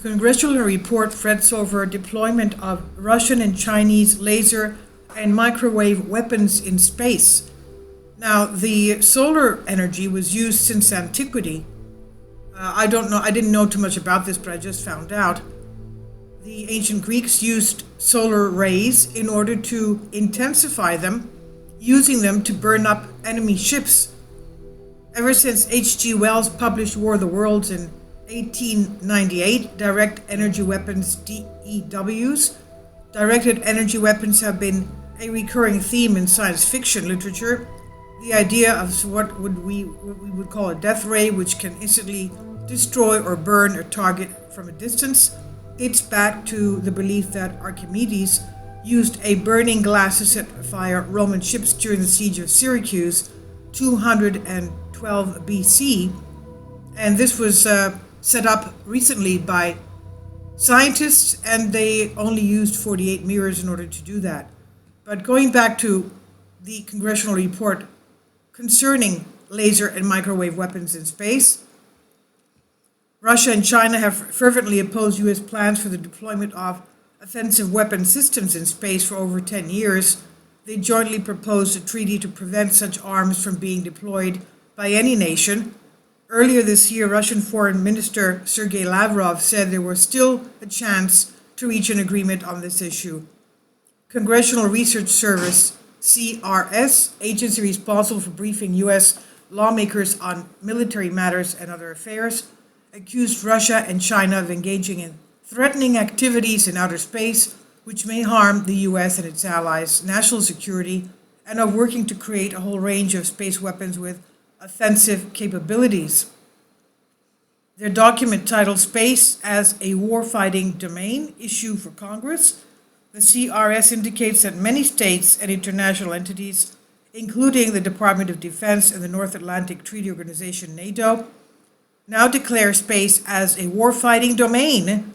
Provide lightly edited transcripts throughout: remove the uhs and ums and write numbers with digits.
Congressional report frets over deployment of Russian and Chinese laser and microwave weapons in space. Now, the solar energy was used since antiquity. I didn't know too much about this, but I just found out. The ancient Greeks used solar rays in order to intensify them, using them to burn up enemy ships. Ever since H.G. Wells published War of the Worlds in 1898, direct energy weapons, DEWs, directed energy weapons have been a recurring theme in science fiction literature. The idea of what we would call a death ray, which can instantly destroy or burn a target from a distance, dates back to the belief that Archimedes used a burning glass to set fire Roman ships during the siege of Syracuse, 212 BC, and this was set up recently by scientists, and they only used 48 mirrors in order to do that. But going back to the congressional report concerning laser and microwave weapons in space, Russia and China have fervently opposed U.S. plans for the deployment of offensive weapon systems in space for over 10 years. They jointly proposed a treaty to prevent such arms from being deployed by any nation. Earlier this year, Russian Foreign Minister Sergei Lavrov said there was still a chance to reach an agreement on this issue. Congressional Research Service, CRS, agency responsible for briefing U.S. lawmakers on military matters and other affairs, accused Russia and China of engaging in threatening activities in outer space which may harm the U.S. and its allies' national security, and of working to create a whole range of space weapons with offensive capabilities. Their document titled Space as a Warfighting Domain, issue for Congress, the CRS indicates that many states and international entities, including the Department of Defense and the North Atlantic Treaty Organization, NATO, now declare space as a warfighting domain,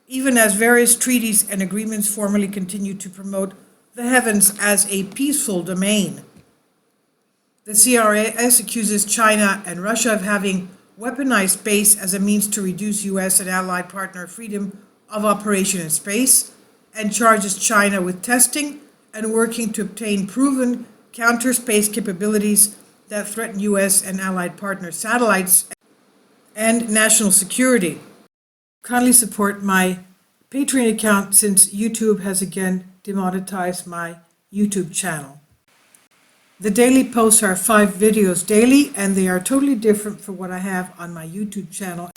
even as various treaties and agreements formally continue to promote the heavens as a peaceful domain. The CRS accuses China and Russia of having weaponized space as a means to reduce U.S. and allied partner freedom of operation in space, and charges China with testing and working to obtain proven counter-space capabilities that threaten U.S. and allied partner satellites and national security. Kindly support my Patreon account since YouTube has again demonetized my YouTube channel. The daily posts are 5 videos daily, and they are totally different from what I have on my YouTube channel.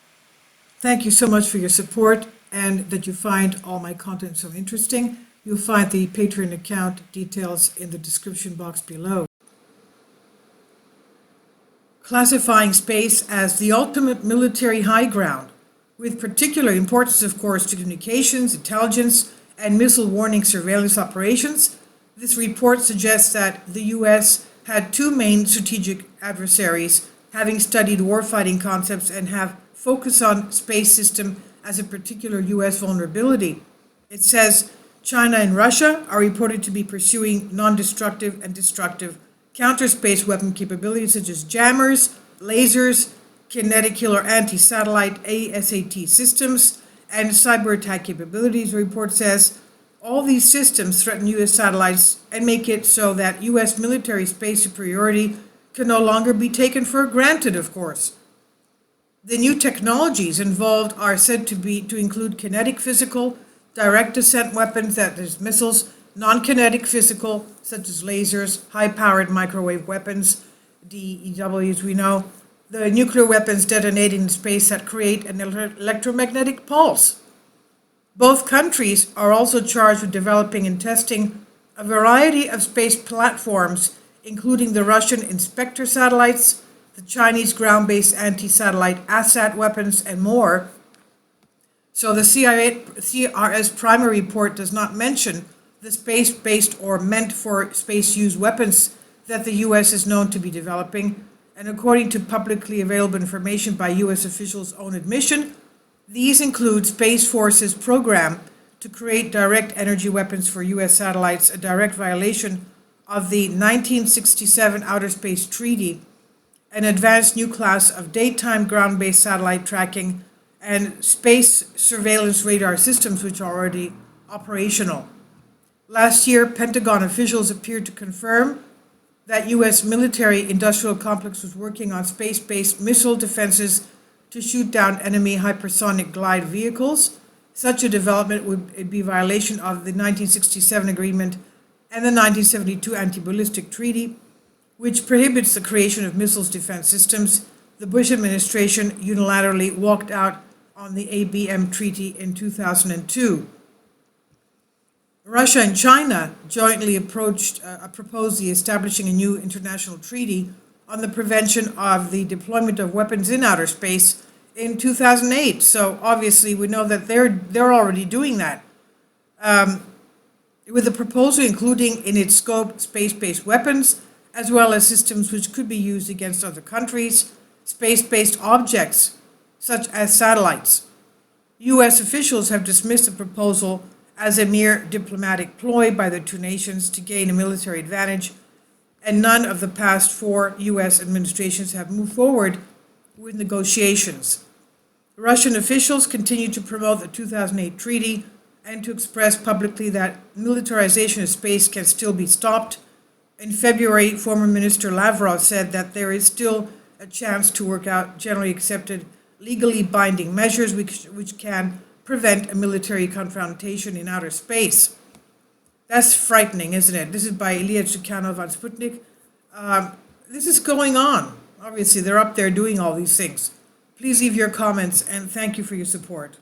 Thank you so much for your support and that you find all my content so interesting. You'll find the Patreon account details in the description box below. Classifying space as the ultimate military high ground, with particular importance, of course, to communications, intelligence, and missile warning surveillance operations, this report suggests that the U.S. had 2 main strategic adversaries, having studied warfighting concepts and have focused on space system as a particular U.S. vulnerability. It says China and Russia are reported to be pursuing non-destructive and destructive counter-space weapon capabilities such as jammers, lasers, kinetic killer anti-satellite ASAT systems, and cyber attack capabilities. The report says all these systems threaten U.S. satellites and make it so that U.S. military space superiority can no longer be taken for granted, of course. The new technologies involved are said to include kinetic physical, direct descent weapons, that is missiles, non-kinetic physical, such as lasers, high-powered microwave weapons, DEWs we know, the nuclear weapons detonating in space that create an electromagnetic pulse. Both countries are also charged with developing and testing a variety of space platforms, including the Russian Inspector satellites, the Chinese ground-based anti-satellite ASAT weapons, and more. So the CRS primary report does not mention the space-based or meant for space-use weapons that the U.S. is known to be developing, and according to publicly available information by U.S. officials' own admission, these include Space Force's program to create direct energy weapons for U.S. satellites, a direct violation of the 1967 Outer Space Treaty, an advanced new class of daytime ground-based satellite tracking, and space surveillance radar systems, which are already operational. Last year, Pentagon officials appeared to confirm that U.S. military industrial complex was working on space-based missile defenses to shoot down enemy hypersonic glide vehicles. Such a development would be a violation of the 1967 agreement and the 1972 Anti-Ballistic Treaty, which prohibits the creation of missiles defense systems. The Bush administration unilaterally walked out on the ABM treaty in 2002. Russia and China jointly proposed establishing a new international treaty on the prevention of the deployment of weapons in outer space in 2008. So obviously we know that they're already doing that. With the proposal including in its scope space-based weapons, as well as systems which could be used against other countries, space-based objects, such as satellites. U.S. officials have dismissed the proposal as a mere diplomatic ploy by the two nations to gain a military advantage, and none of the past four U.S. administrations have moved forward with negotiations. Russian officials continue to promote the 2008 treaty and to express publicly that militarization of space can still be stopped. In February, former Minister Lavrov said that there is still a chance to work out generally accepted, legally binding measures which can prevent a military confrontation in outer space. That's frightening, isn't it? This is by Ilya Chikhanov on Sputnik. This is going on. Obviously, they're up there doing all these things. Please leave your comments, and thank you for your support.